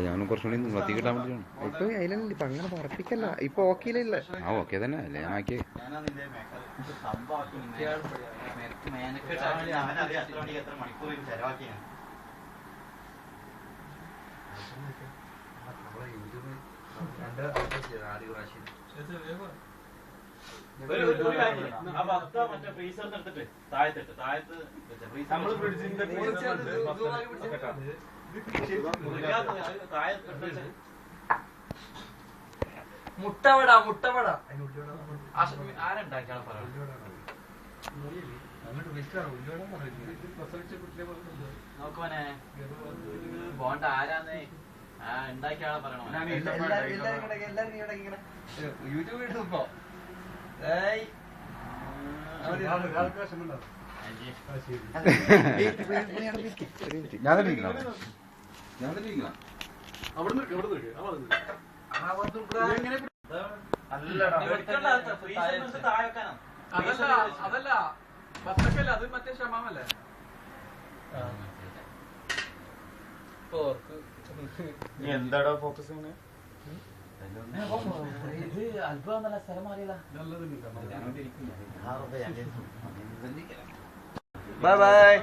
ഞാനും കുറച്ചുകൂടി നിർത്തി കിട്ടാൻ വേണ്ടിയാണ്. ഇപ്പൊ അതിലല്ല, ഇപ്പൊ അങ്ങനെ പറപ്പിക്കല്ല, ഇപ്പൊ ഓക്കെയില്ല. ആ ഓക്കെ തന്നെ അല്ലേ ഞാൻ ആക്കിയേ. മുട്ടവട മുട്ടവട ആരുണ്ടാക്കിയാണ് നോക്കുവാനെ ബോണ്ട ആരാന്ന് ഉണ്ടാക്കിയ ആളെ പറയണോ? യൂട്യൂബ് ഇടുമ്പോ ഞാൻ തന്നെ ഇരിക്കണം. അതല്ല ബസ്സൊക്കെയല്ല, അത് മറ്റേ ക്ഷമാമല്ലേ? എന്താടാ ഫോക്കസ് ചെയ്യണേ? ഇത് അത്ഭുതം നല്ല സ്ഥലം മാറിയതാ. Bye bye.